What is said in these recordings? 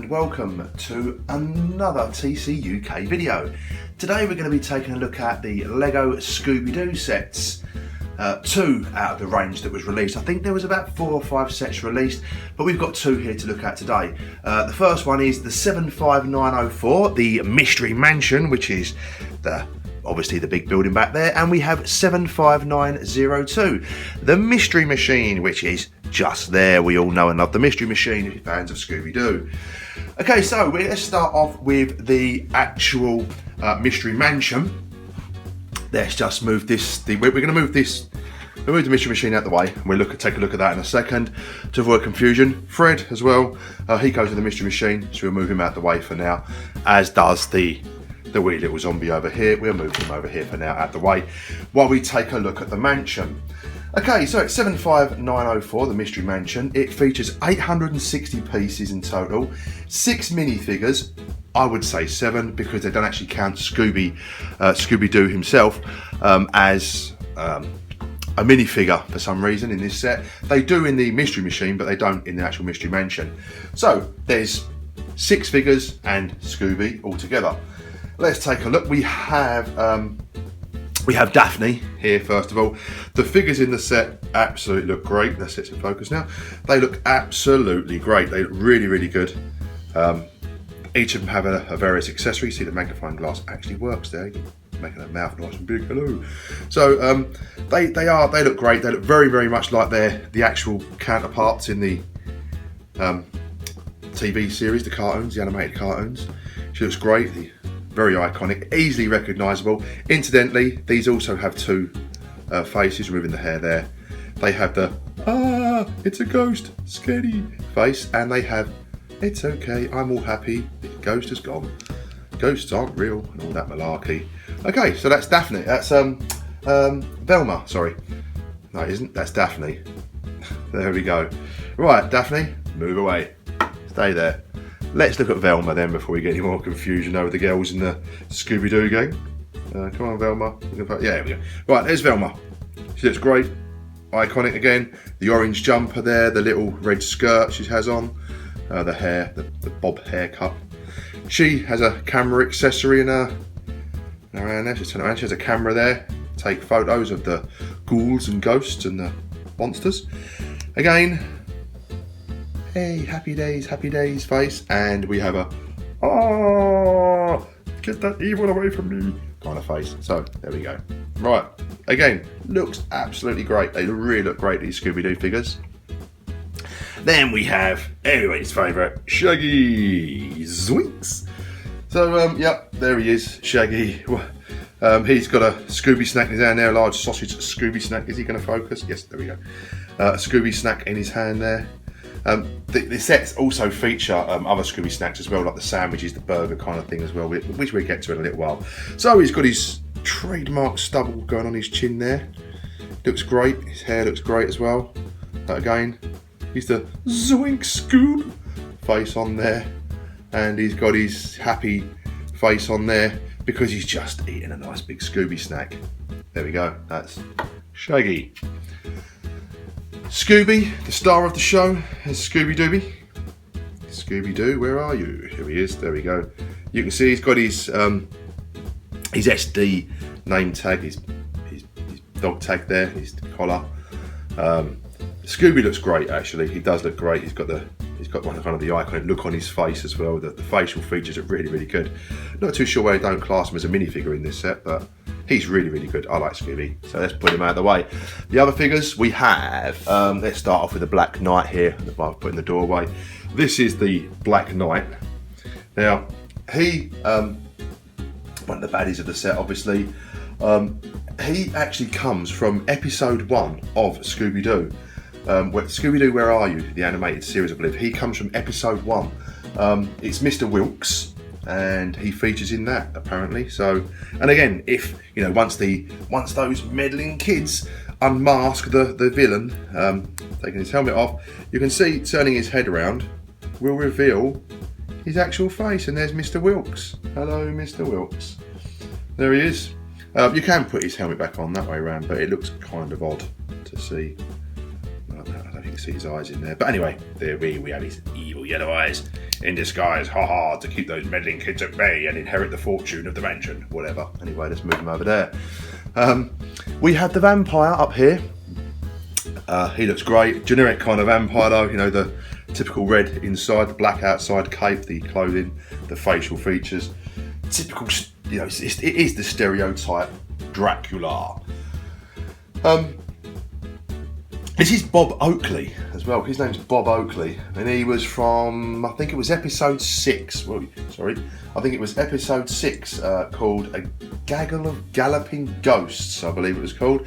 and welcome to another TC UK video. Today we're going to be taking a look at the Lego Scooby-Doo sets. Two out of the range that was released. I think there was about 4 or 5 sets released, but we've got 2 here to look at today. The first one is the 75904, the Mystery Mansion, which is obviously the big building back there, and we have 75902, the Mystery Machine, which is just there. We all know and love the Mystery Machine if you're fans of Scooby-Doo. Okay, so let's start off with the actual Mystery Mansion. Let's just move this. We're going to move this. We'll move the Mystery Machine out the way, and we'll take a look at that in a second to avoid confusion. Fred as well. He goes with the Mystery Machine, so we'll move him out the way for now. As does the wee little zombie over here. We'll move him over here for now out the way while we take a look at the mansion. Okay, so it's 75904, the Mystery Mansion. It features 860 pieces in total, 6 minifigures. I would say 7 because they don't actually count Scooby-Doo himself as a minifigure for some reason in this set. They do in the Mystery Machine, but they don't in the actual Mystery Mansion. So there's 6 figures and Scooby all together. Let's take a look. We have Daphne here first of all. The figures in the set absolutely look great. Let's set in focus now. They look absolutely great. They look really, really good. Each of them have a various accessories. See, the magnifying glass actually works there. Making that mouth nice and big. Hello. So they look great. They look very, very much like the actual counterparts in the TV series, the cartoons, the animated cartoons. She looks great. Very iconic, easily recognisable. Incidentally, these also have 2 faces, removing the hair there. They have the it's a ghost, scary face, and they have it's okay, I'm all happy, the ghost is gone. Ghosts aren't real, and all that malarkey. Okay, so that's Daphne. That's Velma. Sorry, no, it isn't. That's Daphne. There we go. Right, Daphne, move away. Stay there. Let's look at Velma then before we get any more confusion over the girls in the Scooby-Doo gang. Come on, Velma. Yeah, there we go. Right, there's Velma. She looks great. Iconic again. The orange jumper there, the little red skirt she has on, the hair, the bob haircut. She has a camera accessory in her around there. She's turn around. She has a camera there. Take photos of the ghouls and ghosts and the monsters. Again, hey, happy days face, and we have a get that evil away from me kind of face. So there we go. Right, again, looks absolutely great. They really look great, these Scooby-Doo figures. Then we have everybody's favourite, Shaggy Zoinks. So yep, there he is, Shaggy. He's got a Scooby snack in his hand there, a large sausage Scooby snack. Is he going to focus? Yes, there we go. A Scooby snack in his hand there. The sets also feature other Scooby snacks as well, like the sandwiches, the burger kind of thing as well, which we'll get to in a little while. So he's got his trademark stubble going on his chin there. Looks great. His hair looks great as well. But again, he's the Zoink Scoob face on there, and he's got his happy face on there because he's just eating a nice big Scooby snack. There we go. That's Shaggy. Scooby, the star of the show, is Scooby-Dooby. Scooby-Doo, where are you? Here he is, there we go. You can see he's got his SD name tag, his dog tag there, his collar. Scooby looks great actually, he does look great. He's got one kind of the iconic look on his face as well. The facial features are really, really good. Not too sure why they don't class him as a minifigure in this set, but he's really, really good. I like Scooby, so let's put him out of the way. The other figures we have, let's start off with the Black Knight here, that I've put in the doorway. This is the Black Knight. Now, he, one of the baddies of the set, obviously. He actually comes from episode 1 of Scooby-Doo. Scooby-Doo, Where Are You? The animated series, I believe. He comes from episode 1. It's Mr. Wilkes, and he features in that apparently. So, and again, if you know, once those meddling kids unmask the villain, taking his helmet off, you can see turning his head around will reveal his actual face, and there's Mr. Wilkes. Hello, Mr. Wilkes. There he is. You can put his helmet back on that way around, but it looks kind of odd to see. I don't think you can see his eyes in there. But anyway, there we have his evil Yellow Eyes, in disguise, ha, to keep those meddling kids at bay and inherit the fortune of the mansion, whatever. Anyway, let's move him over there. We have the vampire up here. He looks great. Generic kind of vampire though, you know, the typical red inside, the black outside, cape, the clothing, the facial features. Typical, you know, it is the stereotype Dracula. This is Bob Oakley as well. His name's Bob Oakley, and he was from, I think it was episode 6. I think it was episode 6 called A Gaggle of Galloping Ghosts, I believe it was called.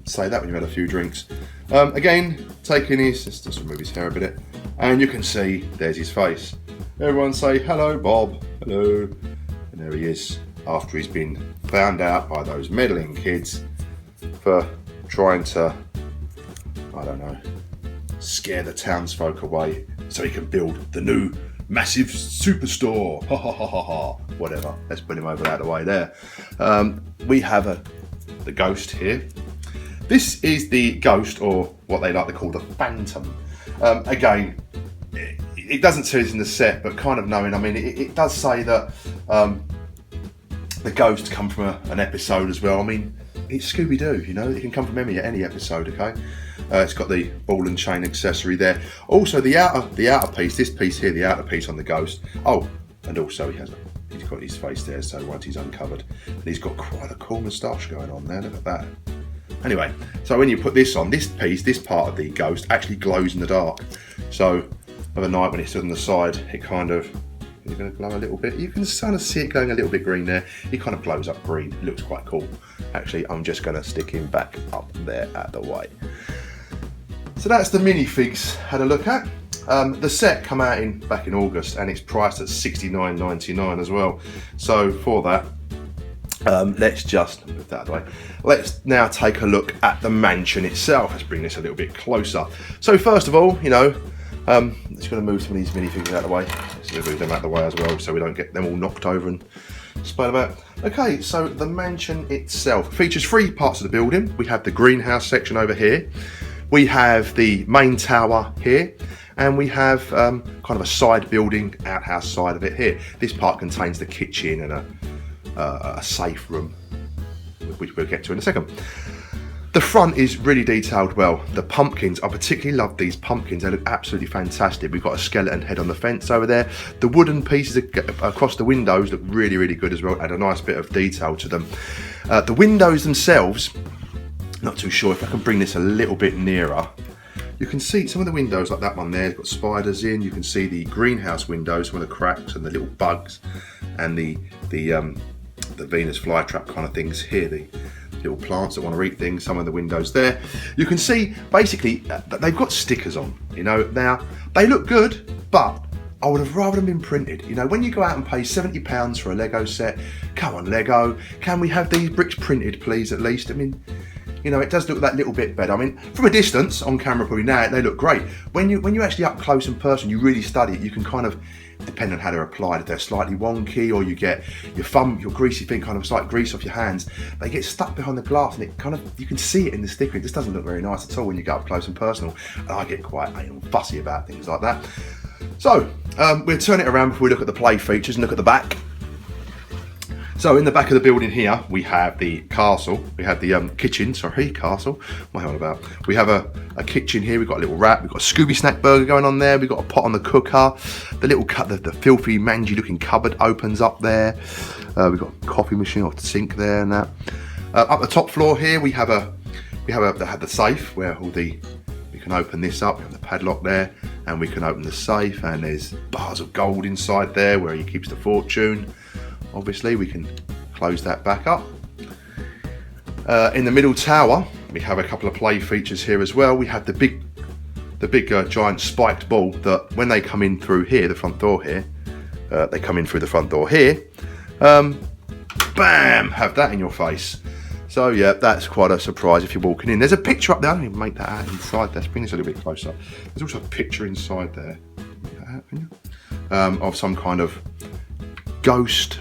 Say that when you've had a few drinks. Again, taking his, let's just remove his hair a bit, and you can see there's his face. Everyone say, hello Bob, hello. And there he is, after he's been found out by those meddling kids for trying to, I don't know, scare the townsfolk away so he can build the new massive superstore. Ha ha ha ha ha. Whatever. Let's put him over out of the way there. We have the ghost here. This is the ghost, or what they like to call the phantom. Again, it doesn't say this in the set, but kind of knowing, I mean, it does say that the ghosts come from an episode as well. I mean, it's Scooby-Doo, you know, it can come from any episode, okay? It's got the ball and chain accessory there. Also, the outer piece, this piece here, the outer piece on the ghost. Oh, and also he's got his face there, so once he's uncovered, and he's got quite a cool moustache going on there. Look at that. Anyway, so when you put this on, this piece, this part of the ghost actually glows in the dark. So of a night when it's on the side, it kind of, you're going to glow a little bit. You can kind of see it going a little bit green there. It kind of glows up green. It looks quite cool. Actually, I'm just going to stick him back up there at the way. So that's the Minifigs had a look at. The set come out back in August, and it's priced at $69.99 as well. So for that, let's just move that out of the way. Let's now take a look at the mansion itself. Let's bring this a little bit closer. So first of all, you know, just going to move some of these minifigs out of the way. Let's move them out of the way as well, so we don't get them all knocked over and splayed about. Okay, so the mansion itself features 3 parts of the building. We have the greenhouse section over here. We have the main tower here, and we have kind of a side building, outhouse side of it here. This part contains the kitchen and a safe room, which we'll get to in a second. The front is really detailed well. The pumpkins, I particularly love these pumpkins. They look absolutely fantastic. We've got a skeleton head on the fence over there. The wooden pieces across the windows look really, really good as well. Add a nice bit of detail to them. The windows themselves, not too sure if I can bring this a little bit nearer. You can see some of the windows, like that one there, it's got spiders in. You can see the greenhouse windows, some of the cracks and the little bugs, and the Venus flytrap kind of things here, the little plants that want to eat things, some of the windows there. You can see basically that they've got stickers on, you know. Now, they look good, but I would have rather them been printed. You know, when you go out and pay £70 for a Lego set, come on Lego, can we have these bricks printed please at least? I mean, you know, it does look that little bit better. I mean, from a distance, on camera probably now, they look great. When you actually up close and personal, you really study it, you can kind of, depending on how they're applied, if they're slightly wonky, or you get your greasy thing kind of slight grease off your hands, they get stuck behind the glass, and it kind of, you can see it in the sticker. It just doesn't look very nice at all when you get up close and personal. And I get quite fussy about things like that. So, we'll turn it around before we look at the play features and look at the back. So in the back of the building here, we have the castle. We have the kitchen, castle. What am I on about? We have a kitchen here. We've got a little wrap. We've got a Scooby snack burger going on there. We've got a pot on the cooker. The little the filthy, mangy looking cupboard opens up there. We've got a coffee machine or sink there and that. Up the top floor here, we have the safe where we can open this up. We have the padlock there, and we can open the safe, and there's bars of gold inside there where he keeps the fortune. Obviously, we can close that back up. In the middle tower, we have a couple of play features here as well. We have the big giant spiked ball that when they come in through here, the front door here, they come in through the front door here. Bam! Have that in your face. So yeah, that's quite a surprise if you're walking in. There's a picture up there. I don't even make that out inside. Let's bring this a little bit closer. There's also a picture inside there. Of some kind of ghost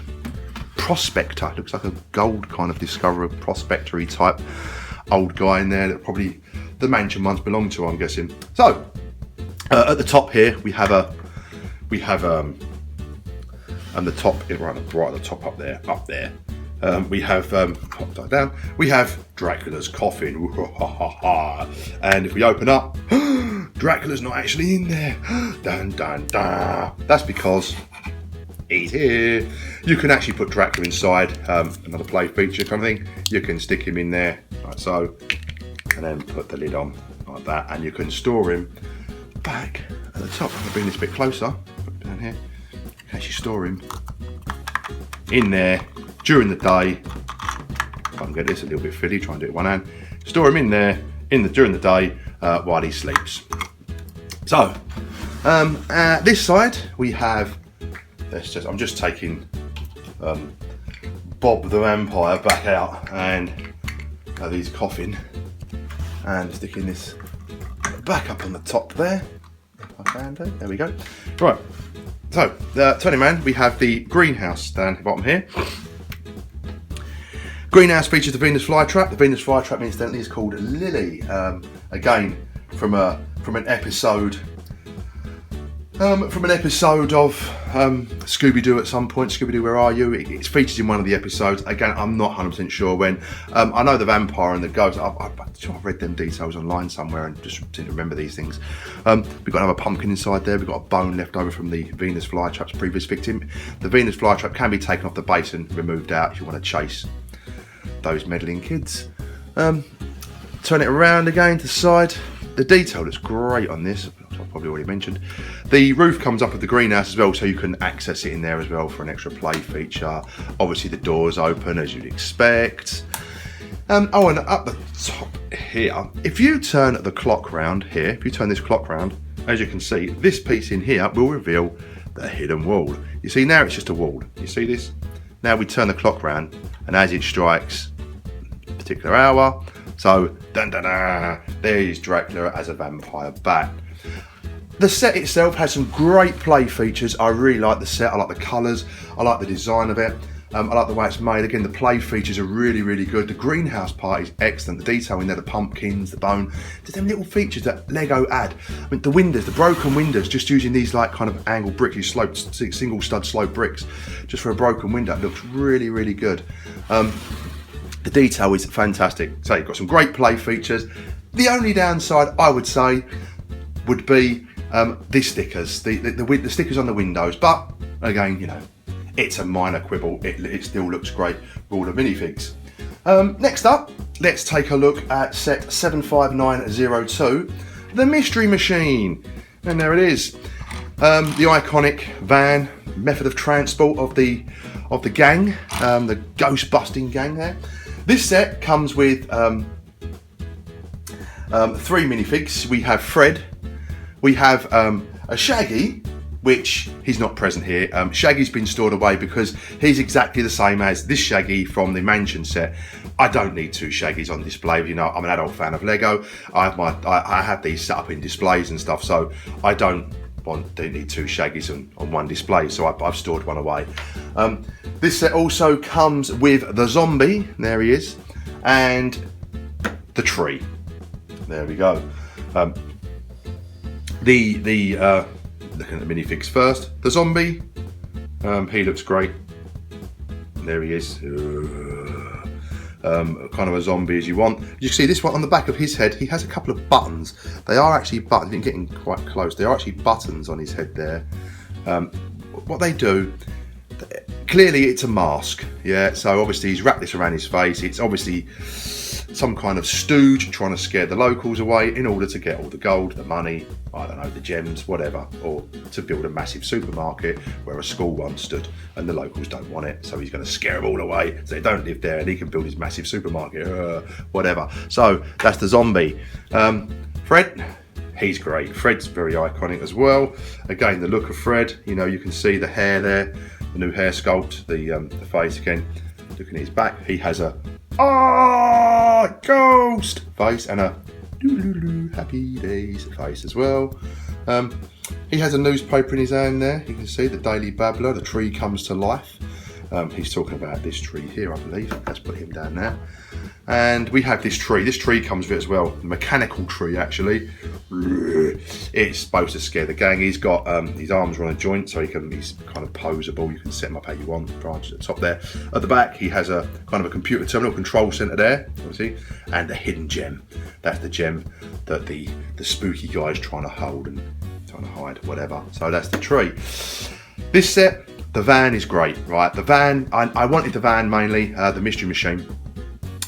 prospector. Looks like a gold kind of discoverer, prospectory type old guy in there that probably the mansion once belonged to, I'm guessing. So At the top here, we have and the top, right at the top up there, we have, pop down, we have Dracula's coffin, and if we open up, Dracula's not actually in there, dun dun dun. That's because he's here. You can actually put Dracula inside, another play feature kind of thing. You can stick him in there, like so, and then put the lid on, like that, and you can store him back at the top. I'm going to bring this a bit closer, put it down here. You can actually store him in there during the day. If I can get this a little bit fiddly, try and do it with one hand. Store him in there during the day while he sleeps. So, this side we have. I'm just taking Bob the Vampire back out and his coffin, and sticking this back up on the top there. If I can do. There we go. Right. So, turning around, we have the greenhouse down the bottom here. Greenhouse features the Venus flytrap. The Venus flytrap, incidentally, is called Lily. Again, from an episode of Scooby-Doo at some point. Scooby-Doo, Where Are You? It's featured in one of the episodes. Again, I'm not 100% sure when. I know the vampire and the ghost. I've read them details online somewhere and just seem to remember these things. We've got another pumpkin inside there. We've got a bone left over from the Venus flytrap's previous victim. The Venus flytrap can be taken off the base and removed out if you want to chase those meddling kids. Turn it around again to the side. The detail looks great on this. I've probably already mentioned. The roof comes up with the greenhouse as well, so you can access it in there as well for an extra play feature. Obviously the door's open as you'd expect. And up the top here, if you turn the clock round here, if you turn this clock round, as you can see, this piece in here will reveal the hidden wall. You see, now it's just a wall. You see this? Now we turn the clock round, and as it strikes a particular hour, so dun dun dun, there's Dracula as a vampire bat. The set itself has some great play features. I really like the set. I like the colours. I like the design of it. I like the way it's made. Again, the play features are really, really good. The greenhouse part is excellent. The detail in there, the pumpkins, the bone, just them little features that Lego add. I mean, the windows, the broken windows, just using these like kind of angled bricks, these sloped, single stud slope bricks, just for a broken window. It looks really, really good. The detail is fantastic. So you've got some great play features. The only downside, I would say, would be these stickers, the stickers on the windows. But again, you know, it's a minor quibble. It still looks great with all the minifigs. Next up, let's take a look at set 75902, the Mystery Machine. And there it is, the iconic van, method of transport of the gang, the ghost busting gang there. This set comes with 3 minifigs. We have Fred, we have a Shaggy, which he's not present here. Shaggy's been stored away because he's exactly the same as this Shaggy from the Mansion set. I don't need 2 Shaggys on display. You know, I'm an adult fan of Lego. I have these set up in displays and stuff, so I don't need 2 Shaggies on one display, so I've stored one away. This set also comes with the zombie, there he is, and the tree. There we go. Looking at the minifigs first, the zombie, he looks great. There he is. Kind of a zombie as you want. You can see this one on the back of his head, he has a couple of buttons. They are actually buttons, I'm getting quite close. They are actually buttons on his head there. What they do, clearly it's a mask, yeah, so obviously he's wrapped this around his face. It's obviously some kind of stooge trying to scare the locals away in order to get all the gold, the money, I don't know, the gems, whatever, or to build a massive supermarket where a school once stood and the locals don't want it, so he's going to scare them all away so they don't live there and he can build his massive supermarket, whatever. So that's the zombie. Fred, he's great. Fred's very iconic as well. Again, the look of Fred, you know, you can see the hair there, the new hair sculpt, the face again. Looking at his back, he has a ghost face and a happy days face as well. He has a newspaper in his hand there. You can see the Daily Babbler, the tree comes to life. He's talking about this tree here, I believe. Let's put him down now. And we have this tree. This tree comes with it as well. The mechanical tree, actually. It's supposed to scare the gang. He's got his arms are on a joint, so he's kind of posable. You can set him up how you want. Branch at the top there. At the back, he has a kind of a computer terminal control center there, obviously, and a hidden gem. That's the gem that the spooky guy is trying to hold and trying to hide, whatever. So that's the tree. This set, the van is great, right? The van, I wanted the van mainly, the Mystery Machine.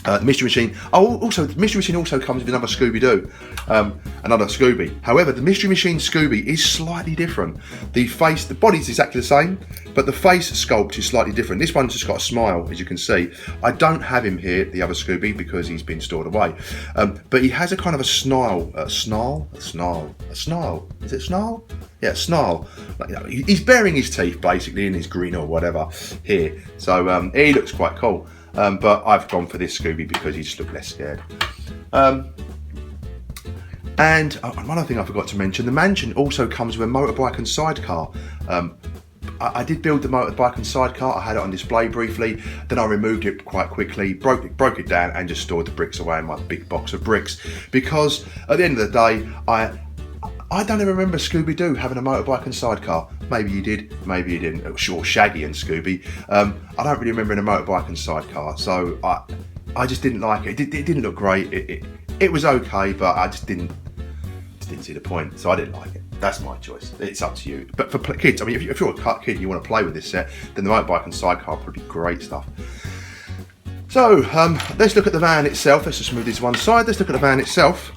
The Mystery Machine. Oh, also the Mystery Machine also comes with another Scooby-Doo, another Scooby. However, the Mystery Machine Scooby is slightly different. The face, the body's exactly the same, but the face sculpt is slightly different. This one's just got a smile, as you can see. I don't have him here, the other Scooby, because he's been stored away. But he has a kind of a snarl. Is it snarl? Yeah, snarl. Like, you know, he's baring his teeth basically in his grin or whatever here. So he looks quite cool. But I've gone for this Scooby because he just looked less scared. And one other thing I forgot to mention, the mansion also comes with a motorbike and sidecar. I did build the motorbike and sidecar. I had it on display briefly, then I removed it quite quickly, broke it down and just stored the bricks away in my big box of bricks. Because at the end of the day, I don't even remember Scooby-Doo having a motorbike and sidecar. Maybe you did, maybe you didn't. Sure, Shaggy and Scooby. I don't really remember in a motorbike and sidecar, so I just didn't like it. It didn't look great. It was okay, but I just didn't see the point, so I didn't like it. That's my choice. It's up to you. But for kids, I mean, if you're a kid and you want to play with this set, then the motorbike and sidecar would be great stuff. So let's look at the van itself. Let's just move this one side. Let's look at the van itself.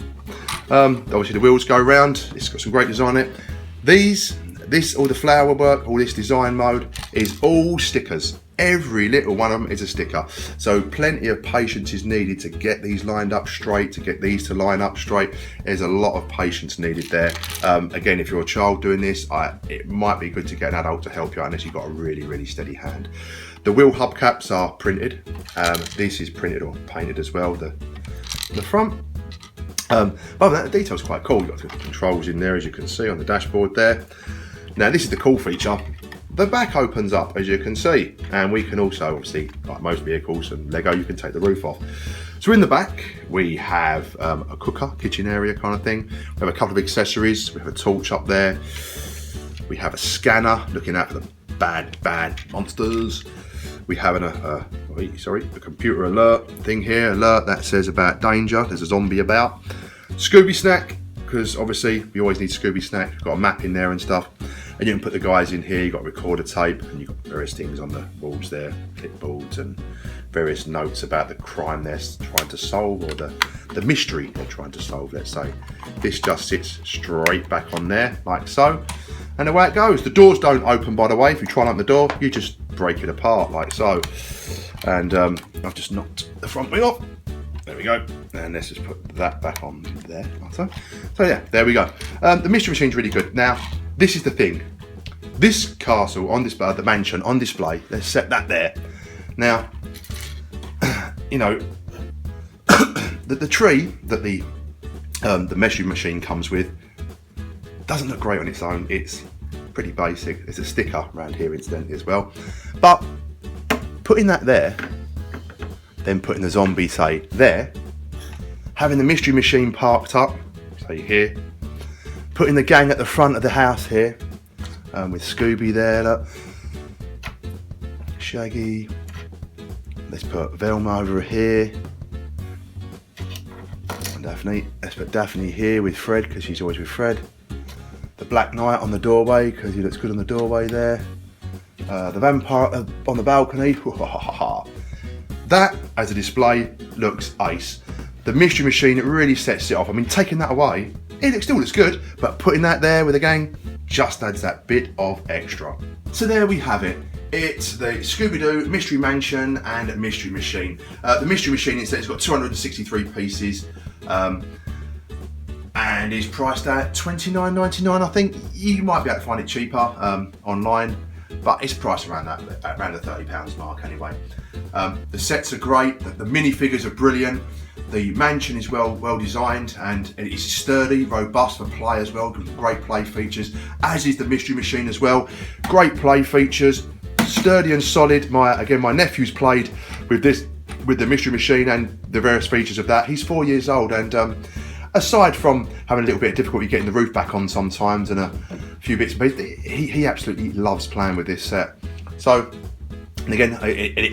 Obviously the wheels go round. It's got some great design in it. All the flower work, all this design mode is all stickers. Every little one of them is a sticker. So plenty of patience is needed to get these lined up straight, to get these to line up straight. There's a lot of patience needed there. Again, if you're a child doing this, it might be good to get an adult to help you out unless you've got a really, really steady hand. The wheel hubcaps are printed. This is printed or painted as well, the front. But that, the detail's quite cool. You've got the controls in there, as you can see on the dashboard there. Now this is the cool feature. The back opens up, as you can see, and we can also, obviously, like most vehicles and Lego, you can take the roof off. So in the back, we have a cooker, kitchen area kind of thing. We have a couple of accessories. We have a torch up there. We have a scanner looking out for the bad monsters. We have a computer alert thing here. Alert that says about danger. There's a zombie about. Scooby snack, because obviously we always need Scooby snack. We've got a map in there and stuff. And you can put the guys in here. You've got recorder tape, and you've got various things on the walls there, clipboards and various notes about the crime they're trying to solve, or the mystery they're trying to solve, let's say. This just sits straight back on there, like so. And away it goes. The doors don't open, by the way. If you try and open the door, you just break it apart, like so. And I've just knocked the front wing off. There we go. And let's just put that back on there, like so. So yeah, there we go. The Mystery Machine's really good. Now, this is the thing. This castle on display, the mansion on display, let's set that there. Now, you know, the tree that the Mystery Machine comes with doesn't look great on its own. It's pretty basic. There's a sticker around here incidentally as well. But putting that there, then putting the zombie, say, there, having the Mystery Machine parked up, say here, putting the gang at the front of the house here, with Scooby there, look. Shaggy. Let's put Velma over here. And Daphne. Let's put Daphne here with Fred, because she's always with Fred. The Black Knight on the doorway, because he looks good on the doorway there. The vampire on the balcony. That, as a display, looks ace. The Mystery Machine, it really sets it off. I mean, taking that away, it still looks good, but putting that there with a gang just adds that bit of extra. So there we have it. It's the Scooby-Doo Mystery Mansion and Mystery Machine. The Mystery Machine instead has got 263 pieces and is priced at $29.99, I think. You might be able to find it cheaper online, but it's priced around the £30 mark anyway. The sets are great, the minifigures are brilliant. The mansion is well designed, and it is sturdy, robust for play as well. Great play features, as is the Mystery Machine as well. Great play features, sturdy and solid. My nephew's played with the Mystery Machine and the various features of that. He's 4 years old, and aside from having a little bit of difficulty getting the roof back on sometimes and a few bits and pieces, he absolutely loves playing with this set. So, and again,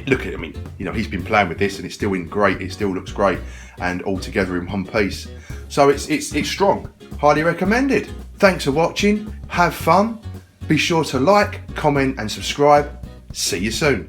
look at, I mean, you know, he's been playing with this and it's still in great, it still looks great and all together in one piece. So it's strong, highly recommended. Thanks for watching, have fun, be sure to like, comment and subscribe. See you soon.